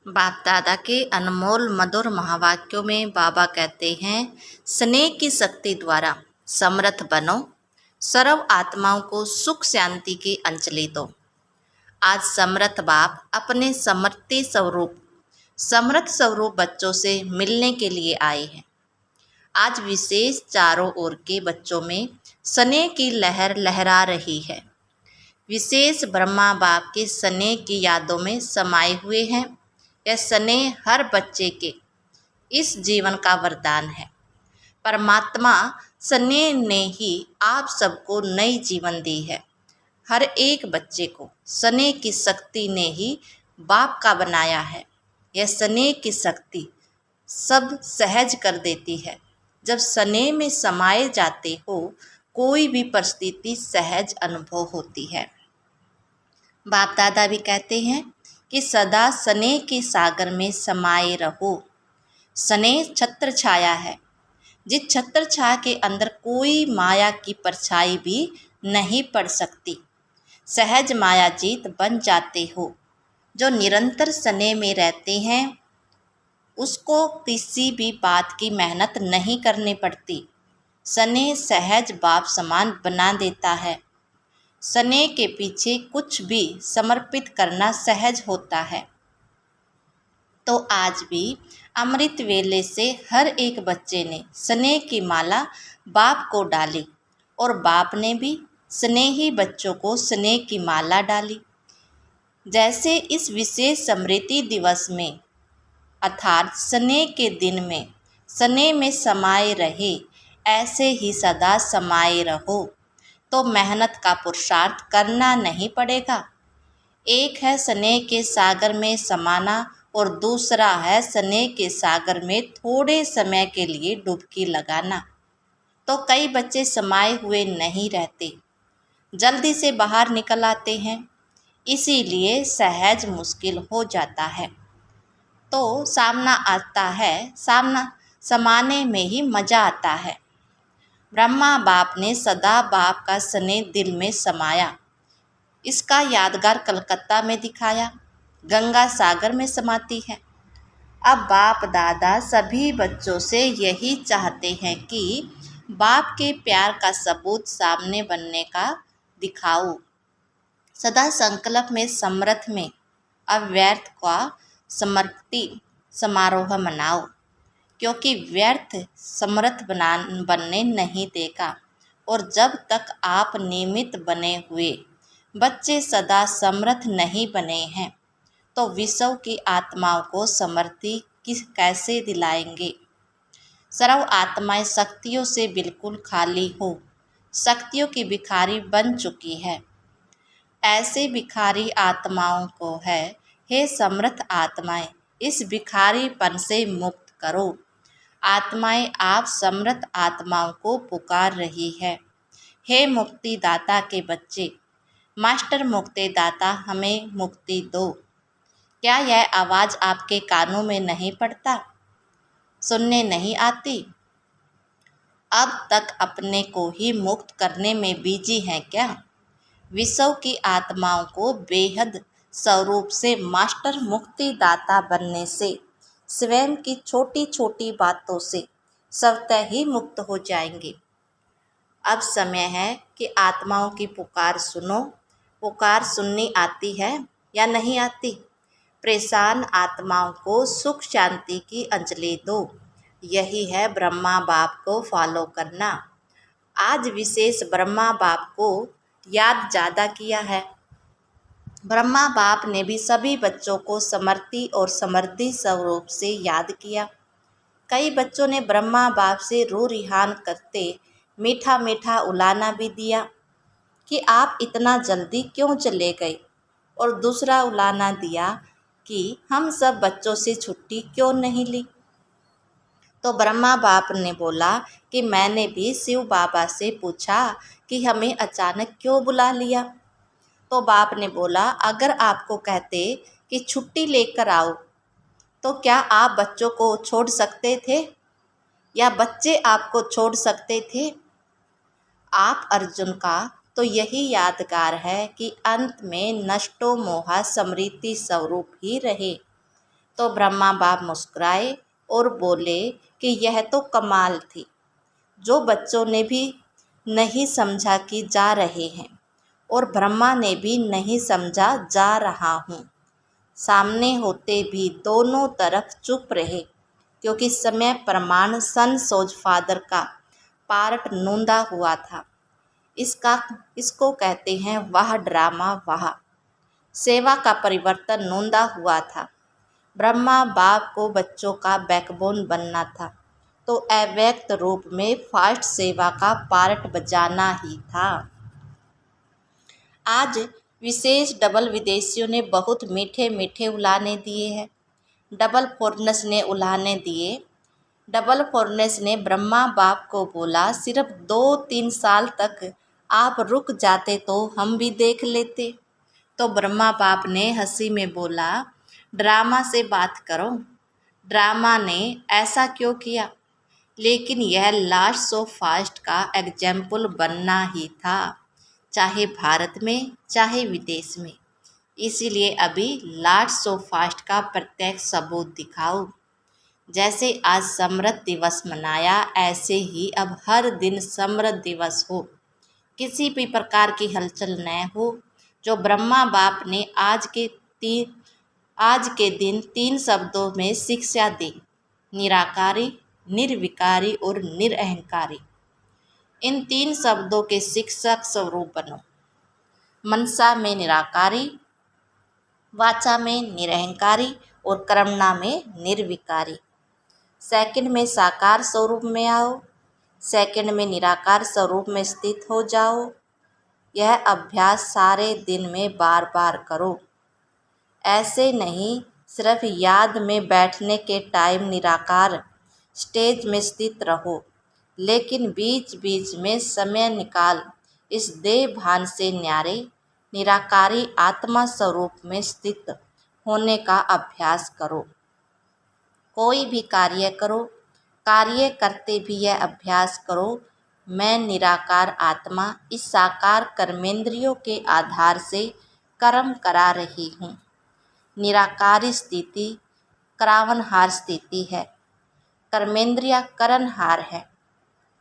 बाप दादा के अनमोल मधुर महावाक्यों में बाबा कहते हैं, स्नेह की शक्ति द्वारा समर्थ बनो, सर्व आत्माओं को सुख शांति की अंजलि दो। आज समर्थ बाप अपने समर्थ स्वरूप बच्चों से मिलने के लिए आए हैं। आज विशेष चारों ओर के बच्चों में स्नेह की लहर लहरा रही है। विशेष ब्रह्मा बाप के स्नेह की यादों में समाये हुए हैं। यह स्नेह हर बच्चे के इस जीवन का वरदान है। परमात्मा स्नेह ने ही आप सबको नई जीवन दी है। हर एक बच्चे को स्नेह की शक्ति ने ही बाप का बनाया है। यह स्नेह की शक्ति सब सहज कर देती है। जब स्नेह में समाये जाते हो, कोई भी परिस्थिति सहज अनुभव होती है। बाप दादा भी कहते हैं कि सदा स्नेह के सागर में समाये रहो। स्नेह छत्र छाया है, जिस छत्र छाया के अंदर कोई माया की परछाई भी नहीं पड़ सकती। सहज माया जीत बन जाते हो। जो निरंतर स्नेह में रहते हैं, उसको किसी भी बात की मेहनत नहीं करनी पड़ती। स्नेह सहज बाप समान बना देता है। स्नेह के पीछे कुछ भी समर्पित करना सहज होता है। तो आज भी अमृत वेले से हर एक बच्चे ने स्नेह की माला बाप को डाली और बाप ने भी स्नेही बच्चों को स्नेह की माला डाली। जैसे इस विशेष स्मृति दिवस में अर्थात स्नेह के दिन में स्नेह में समाये रहे, ऐसे ही सदा समाये रहो तो मेहनत का पुरुषार्थ करना नहीं पड़ेगा। एक है स्नेह के सागर में समाना और दूसरा है स्नेह के सागर में थोड़े समय के लिए डुबकी लगाना। तो कई बच्चे समाये हुए नहीं रहते, जल्दी से बाहर निकल आते हैं, इसीलिए सहज मुश्किल हो जाता है। तो सामना समाने में ही मज़ा आता है। ब्रह्मा बाप ने सदा बाप का स्नेह दिल में समाया। इसका यादगार कलकत्ता में दिखाया, गंगा सागर में समाती है। अब बाप दादा सभी बच्चों से यही चाहते हैं कि बाप के प्यार का सबूत सामने बनने का दिखाओ। सदा संकल्प में समर्थ में अव्यर्थ का समर्पति समारोह मनाओ, क्योंकि व्यर्थ समर्थ बनने नहीं देगा। और जब तक आप नियमित बने हुए बच्चे सदा समर्थ नहीं बने हैं, तो विश्व की आत्माओं को समृद्धि कैसे दिलाएंगे। सर्व आत्माएं शक्तियों से बिल्कुल खाली हो, शक्तियों की भिखारी बन चुकी है। ऐसे भिखारी आत्माओं को है, हे समर्थ आत्माएं, इस भिखारीपन से मुक्त करो। आत्माएं आप समर्थ आत्माओं को पुकार रही है, हे मुक्ति दाता के बच्चे, मास्टर मुक्ति दाता हमें मुक्ति दो। क्या यह आवाज़ आपके कानों में नहीं पड़ता, सुनने नहीं आती? अब तक अपने को ही मुक्त करने में बिजी हैं क्या? विश्व की आत्माओं को बेहद स्वरूप से मास्टर मुक्ति दाता बनने से स्वयं की छोटी छोटी बातों से स्वतः ही मुक्त हो जाएंगे। अब समय है कि आत्माओं की पुकार सुनो। पुकार सुननी आती है या नहीं आती? परेशान आत्माओं को सुख शांति की अंजलि दो। यही है ब्रह्मा बाप को फॉलो करना। आज विशेष ब्रह्मा बाप को याद ज़्यादा किया है। ब्रह्मा बाप ने भी सभी बच्चों को समर्ति और समृद्धि स्वरूप से याद किया। कई बच्चों ने ब्रह्मा बाप से रू रिहान करते मीठा मीठा उलाना भी दिया कि आप इतना जल्दी क्यों चले गए, और दूसरा उलाना दिया कि हम सब बच्चों से छुट्टी क्यों नहीं ली। तो ब्रह्मा बाप ने बोला कि मैंने भी शिव बाबा से पूछा कि हमें अचानक क्यों बुला लिया। तो बाप ने बोला, अगर आपको कहते कि छुट्टी लेकर आओ, तो क्या आप बच्चों को छोड़ सकते थे या बच्चे आपको छोड़ सकते थे? आप अर्जुन का तो यही यादगार है कि अंत में नष्टो मोहा समृद्धि स्वरूप ही रहे। तो ब्रह्मा बाप मुस्कुराए और बोले कि यह तो कमाल थी, जो बच्चों ने भी नहीं समझा कि जा रहे हैं और ब्रह्मा ने भी नहीं समझा जा रहा हूँ। सामने होते भी दोनों तरफ चुप रहे, क्योंकि समय प्रमाण सन सोज फादर का पार्ट नूंदा हुआ था। इसको कहते हैं वाह ड्रामा वाह। सेवा का परिवर्तन नूंदा हुआ था। ब्रह्मा बाप को बच्चों का बैकबोन बनना था, तो अव्यक्त रूप में फास्ट सेवा का पार्ट बजाना ही था। आज विशेष डबल विदेशियों ने बहुत मीठे मीठे उलाने दिए हैं। डबल फोर्नेस ने उलाने दिए। डबल फोर्नेस ने ब्रह्मा बाप को बोला, सिर्फ 2-3 साल तक आप रुक जाते तो हम भी देख लेते। तो ब्रह्मा बाप ने हंसी में बोला, ड्रामा से बात करो। ड्रामा ने ऐसा क्यों किया? लेकिन यह लास्ट सो फास्ट का एग्जाम्पल बनना ही था, चाहे भारत में चाहे विदेश में। इसीलिए अभी लास्ट सो फास्ट का प्रत्यक्ष सबूत दिखाओ। जैसे आज समृद्ध दिवस मनाया, ऐसे ही अब हर दिन समृद्ध दिवस हो, किसी भी प्रकार की हलचल न हो। जो ब्रह्मा बाप ने आज के दिन 3 शब्दों में शिक्षा दी, निराकारी, निर्विकारी और निरअहंकारी। इन 3 शब्दों के शिक्षक स्वरूप बनो। मनसा में निराकारी, वाचा में निरअहंकारी और कर्मणा में निर्विकारी। सेकंड में साकार स्वरूप में आओ, सेकंड में निराकार स्वरूप में स्थित हो जाओ। यह अभ्यास सारे दिन में बार बार करो। ऐसे नहीं सिर्फ याद में बैठने के टाइम निराकार स्टेज में स्थित रहो, लेकिन बीच बीच में समय निकाल इस देह भान से न्यारे निराकारी आत्मा स्वरूप में स्थित होने का अभ्यास करो। कोई भी कार्य करो, कार्य करते भी यह अभ्यास करो, मैं निराकार आत्मा इस साकार कर्मेंद्रियों के आधार से कर्म करा रही हूँ। निराकारी स्थिति करावनहार स्थिति है, कर्मेंद्रिया करणहार है,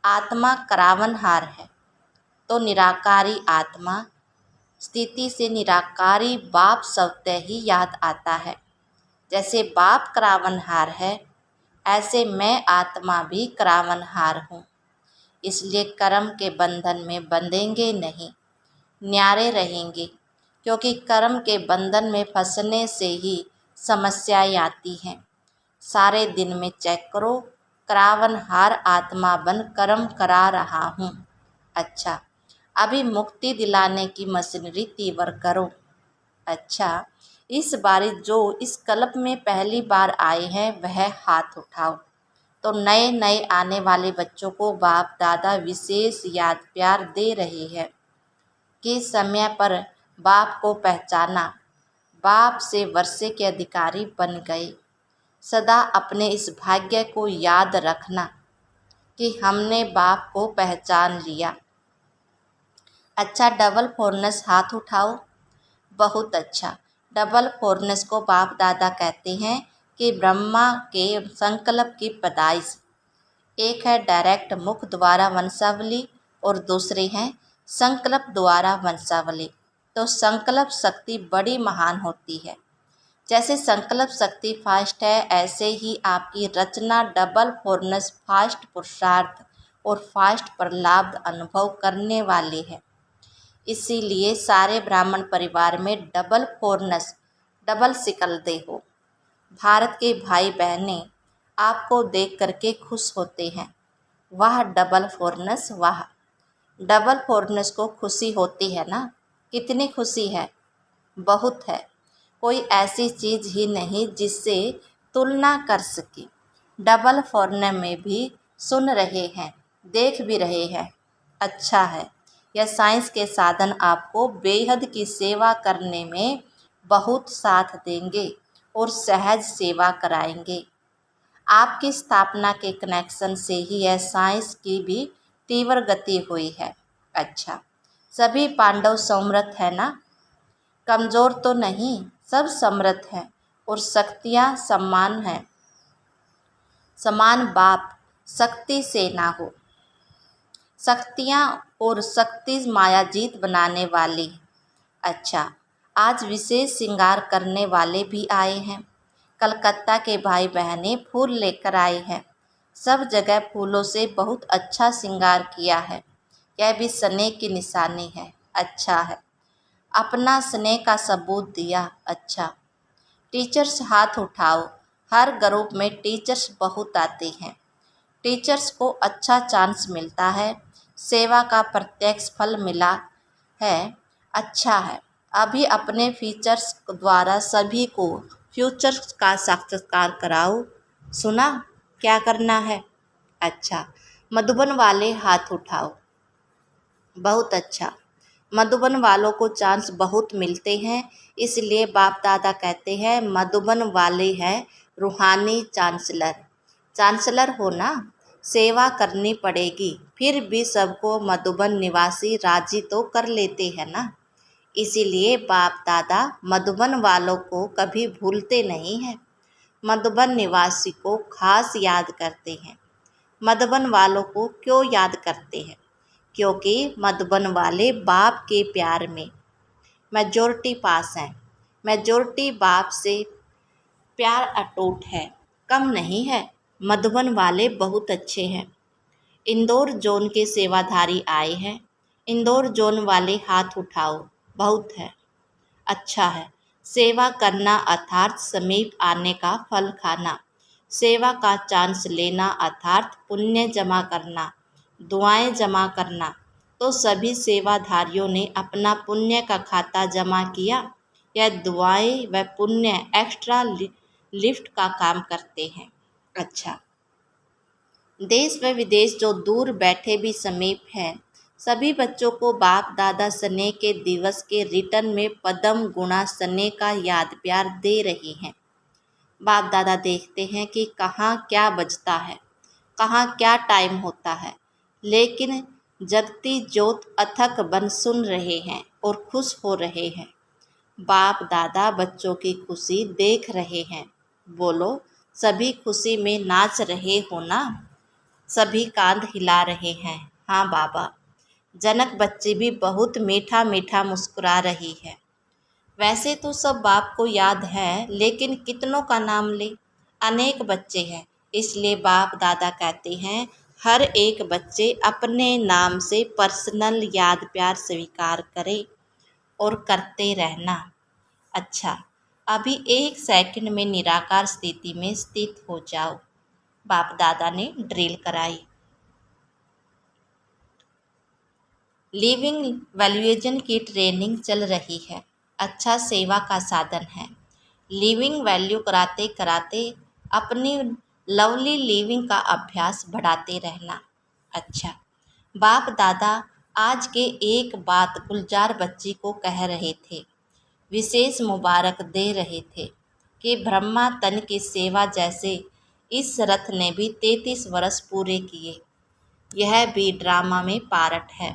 आत्मा करावनहार है। तो निराकारी आत्मा स्थिति से निराकारी बाप स्वतः ही याद आता है। जैसे बाप करावनहार है, ऐसे मैं आत्मा भी करावनहार हूँ। इसलिए कर्म के बंधन में बंधेंगे नहीं, न्यारे रहेंगे, क्योंकि कर्म के बंधन में फंसने से ही समस्याएं आती हैं। सारे दिन में चेक करो, करावनहार आत्मा बन कर्म करा रहा हूँ। अच्छा, अभी मुक्ति दिलाने की मशीनरी तीव्र करो। अच्छा, इस बारी जो इस कल्प में पहली बार आए हैं वह हाथ उठाओ। तो नए नए आने वाले बच्चों को बाप दादा विशेष याद प्यार दे रहे हैं कि समय पर बाप को पहचाना, बाप से वर्षे के अधिकारी बन गए। सदा अपने इस भाग्य को याद रखना कि हमने बाप को पहचान लिया। अच्छा, डबल फोर्नेस हाथ उठाओ। बहुत अच्छा। डबल फोर्नेस को बाप दादा कहते हैं कि ब्रह्मा के संकल्प की पैदाइश। एक है डायरेक्ट मुख द्वारा वंशावली और दूसरे हैं संकल्प द्वारा वंशावली। तो संकल्प शक्ति बड़ी महान होती है। जैसे संकल्प शक्ति फास्ट है, ऐसे ही आपकी रचना डबल फोर्नेस फास्ट पुरुषार्थ और फास्ट प्रलाभ अनुभव करने वाले हैं। इसीलिए सारे ब्राह्मण परिवार में डबल फोर्नेस, डबल सिकलते हो। भारत के भाई बहनें आपको देख करके खुश होते हैं। वाह डबल फोर्नेस वाह। डबल फोर्नेस को खुशी होती है ना? कितनी खुशी है? बहुत है। कोई ऐसी चीज़ ही नहीं जिससे तुलना कर सके। डबल फोर्नेस में भी सुन रहे हैं, देख भी रहे हैं। अच्छा है, यह साइंस के साधन आपको बेहद की सेवा करने में बहुत साथ देंगे और सहज सेवा कराएंगे। आपकी स्थापना के कनेक्शन से ही यह साइंस की भी तीव्र गति हुई है। अच्छा, सभी पांडव समृद्ध है ना? कमज़ोर तो नहीं, सब समृद्ध हैं। और शक्तियाँ समान हैं, समान बाप शक्ति से ना हो। शक्तियाँ और शक्ति मायाजीत बनाने वाली। अच्छा, आज विशेष श्रृंगार करने वाले भी आए हैं। कलकत्ता के भाई बहनें फूल लेकर आए हैं। सब जगह फूलों से बहुत अच्छा श्रृंगार किया है। यह भी स्नेह की निशानी है। अच्छा है, अपना स्नेह का सबूत दिया। अच्छा, टीचर्स हाथ उठाओ। हर ग्रुप में टीचर्स बहुत आते हैं। टीचर्स को अच्छा चांस मिलता है। सेवा का प्रत्यक्ष फल मिला है। अच्छा है, अभी अपने फीचर्स द्वारा सभी को फ्यूचर्स का साक्षात्कार कराओ। सुना, क्या करना है? अच्छा, मधुबन वाले हाथ उठाओ। बहुत अच्छा, मधुबन वालों को चांस बहुत मिलते हैं, इसलिए बाप दादा कहते हैं मधुबन वाले हैं रूहानी चांसलर। चांसलर हो ना, सेवा करनी पड़ेगी। फिर भी सबको मधुबन निवासी राजी तो कर लेते हैं ना, इसीलिए बाप दादा मधुबन वालों को कभी भूलते नहीं हैं। मधुबन निवासी को खास याद करते हैं। मधुबन वालों को क्यों याद करते हैं? क्योंकि मधुबन वाले बाप के प्यार में मेजॉरिटी पास हैं। मेजॉरिटी बाप से प्यार अटूट है, कम नहीं है। मधुबन वाले बहुत अच्छे हैं। इंदौर जोन के सेवाधारी आए हैं। इंदौर जोन वाले हाथ उठाओ। बहुत है, अच्छा है, सेवा करना अर्थात समीप आने का फल खाना। सेवा का चांस लेना अर्थात पुण्य जमा करना, दुआएं जमा करना। तो सभी सेवाधारियों ने अपना पुण्य का खाता जमा किया। यह दुआएं व पुण्य एक्स्ट्रा लिफ्ट का काम करते हैं। अच्छा, देश व विदेश जो दूर बैठे भी समीप हैं, सभी बच्चों को बाप दादा स्नेह के दिवस के रिटर्न में पद्म गुणा स्नेह का याद प्यार दे रही हैं। बाप दादा देखते हैं कि कहाँ क्या बजता है, कहाँ क्या टाइम होता है, लेकिन जगती ज्योत अथक बन सुन रहे हैं और खुश हो रहे हैं। बाप दादा बच्चों की खुशी देख रहे हैं। बोलो, सभी खुशी में नाच रहे हो ना? सभी कांध हिला रहे हैं। हाँ बाबा। जनक बच्ची भी बहुत मीठा मीठा मुस्कुरा रही है। वैसे तो सब बाप को याद है, लेकिन कितनों का नाम ले? अनेक बच्चे हैं, इसलिए बाप दादा कहते हैं हर एक बच्चे अपने नाम से पर्सनल याद प्यार स्वीकार करे और करते रहना। अच्छा, अभी 1 सेकंड में निराकार स्थिति में स्थित हो जाओ। बाप दादा ने ड्रिल कराई। लिविंग वैल्यूएशन की ट्रेनिंग चल रही है। अच्छा, सेवा का साधन है। लिविंग वैल्यू कराते कराते अपनी लवली लिविंग का अभ्यास बढ़ाते रहना। अच्छा, बाप दादा आज के एक बात गुलजार बच्ची को कह रहे थे, विशेष मुबारक दे रहे थे कि ब्रह्मा तन की सेवा जैसे इस रथ ने भी 33 वर्ष पूरे किए। यह भी ड्रामा में पार्ट है।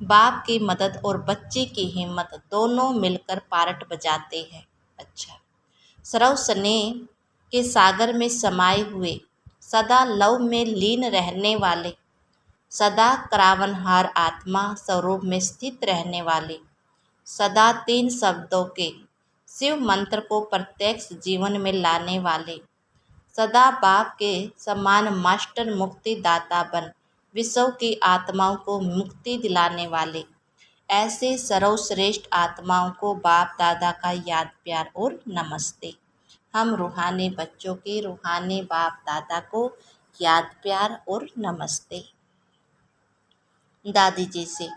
बाप की मदद और बच्चे की हिम्मत दोनों मिलकर पार्ट बजाते हैं। अच्छा, सर्व स्नेह के सागर में समाये हुए, सदा लव में लीन रहने वाले, सदा करावनहार आत्मा स्वरूप में स्थित रहने वाले, सदा 3 शब्दों के शिव मंत्र को प्रत्यक्ष जीवन में लाने वाले, सदा बाप के समान मास्टर मुक्ति दाता बन विश्व की आत्माओं को मुक्ति दिलाने वाले, ऐसे सर्वश्रेष्ठ आत्माओं को बाप दादा का याद प्यार और नमस्ते। हम रूहानी बच्चों के रूहानी बाप दादा को याद प्यार और नमस्ते। दादी जी से,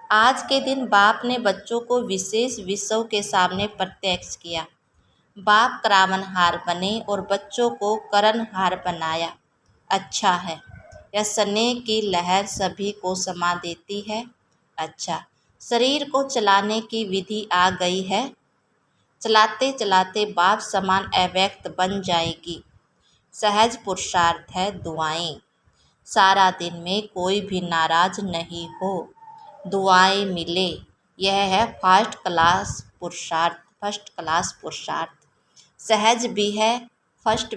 आज के दिन बाप ने बच्चों को विशेष विषयों के सामने प्रत्यक्ष किया। बाप करावनहार बने और बच्चों को करणहार बनाया। अच्छा है, यह स्नेह की लहर सभी को समा देती है। अच्छा, शरीर को चलाने की विधि आ गई है। चलाते चलाते बाप समान अव्यक्त बन जाएगी। सहज पुरुषार्थ है दुआएं। सारा दिन में कोई भी नाराज नहीं हो, दुआएं मिले, यह है फर्स्ट क्लास पुरुषार्थ। सहज भी है, फास्ट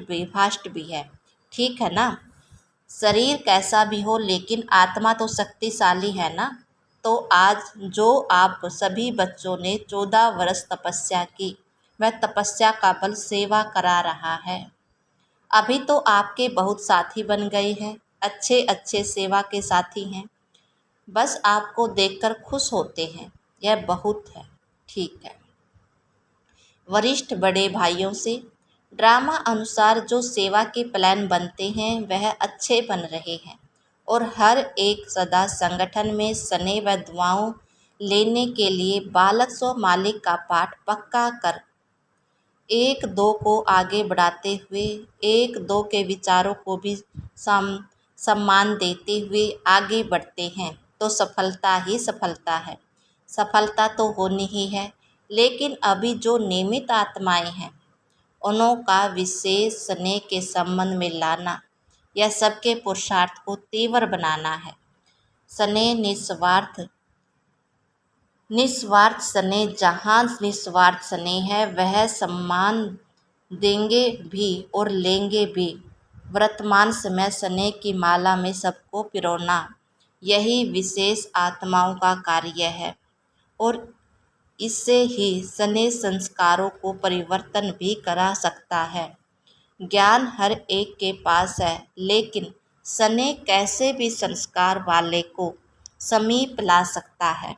भी है। ठीक है ना। शरीर कैसा भी हो लेकिन आत्मा तो शक्तिशाली है ना। तो आज जो आप सभी बच्चों ने 14 वर्ष तपस्या की, वह तपस्या का बल सेवा करा रहा है। अभी तो आपके बहुत साथी बन गए हैं, अच्छे अच्छे सेवा के साथी हैं। बस आपको देखकर खुश होते हैं, यह बहुत है। ठीक है। वरिष्ठ बड़े भाइयों से ड्रामा अनुसार जो सेवा के प्लान बनते हैं वह अच्छे बन रहे हैं और हर एक सदा संगठन में स्नेह व दुआओं लेने के लिए बालक स्व मालिक का पाठ पक्का कर एक दो को आगे बढ़ाते हुए एक दो के विचारों को भी सम्मान देते हुए आगे बढ़ते हैं तो सफलता ही सफलता है। सफलता तो होनी ही है, लेकिन अभी जो नियमित आत्माएं हैं उन्हों का विशेष स्नेह के संबंध में लाना, यह सबके पुरुषार्थ को तीव्र बनाना है। स्नेह निस्वार्थ स्नेह, जहाँ निस्वार्थ स्नेह है वह सम्मान देंगे भी और लेंगे भी। वर्तमान समय स्नेह की माला में सबको पिरोना, यही विशेष आत्माओं का कार्य है और इससे ही स्नेह संस्कारों को परिवर्तन भी करा सकता है। ज्ञान हर एक के पास है, लेकिन स्नेह कैसे भी संस्कार वाले को समीप ला सकता है।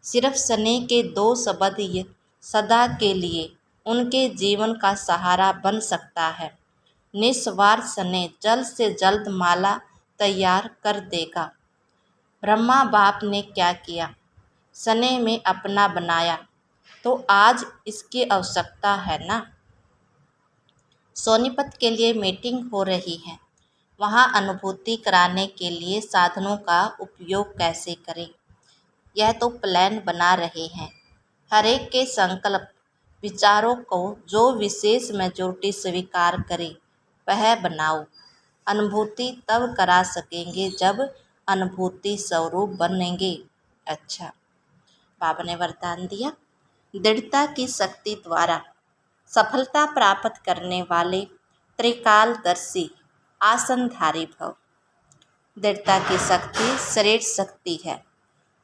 सिर्फ स्नेह के दो शब्द ये सदा के लिए उनके जीवन का सहारा बन सकता है। निस्वार्थ स्नेह जल्द से जल्द माला तैयार कर देगा। ब्रह्मा बाप ने क्या किया, स्नेह में अपना बनाया, तो आज इसकी आवश्यकता है ना। सोनीपत के लिए मीटिंग हो रही है, वहाँ अनुभूति कराने के लिए साधनों का उपयोग कैसे करें, यह तो प्लान बना रहे हैं। हर एक के संकल्प विचारों को जो विशेष मेजॉरिटी स्वीकार करे वह बनाओ। अनुभूति तब करा सकेंगे जब अनुभूति स्वरूप बनेंगे। अच्छा, बाबा ने वरदान दिया, दृढ़ता की शक्ति द्वारा सफलता प्राप्त करने वाले त्रिकालदर्शी आसनधारी भव। दृढ़ता की शक्ति श्रेष्ठ शक्ति है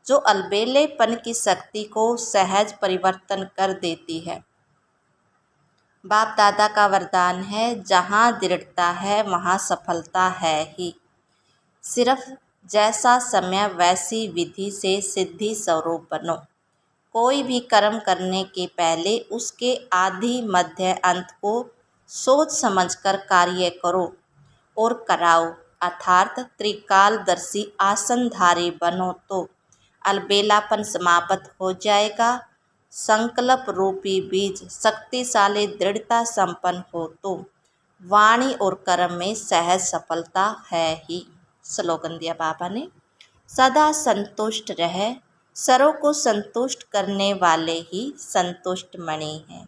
जो अलबेलेपन की शक्ति को सहज परिवर्तन कर देती है। बाप दादा का वरदान है, जहाँ दृढ़ता है वहाँ सफलता है ही। सिर्फ जैसा समय वैसी विधि से सिद्धि स्वरूप बनो। कोई भी कर्म करने के पहले उसके आदि मध्य अंत को सोच समझकर कार्य करो और कराओ, अर्थात त्रिकालदर्शी आसनधारी बनो तो अलबेलापन समाप्त हो जाएगा। संकल्प रूपी बीज शक्तिशाली दृढ़ता संपन्न हो तो वाणी और कर्म में सहज सफलता है ही। स्लोगन दिया बाबा ने, सदा संतुष्ट रहे, सरों को संतुष्ट करने वाले ही संतुष्ट मणि हैं।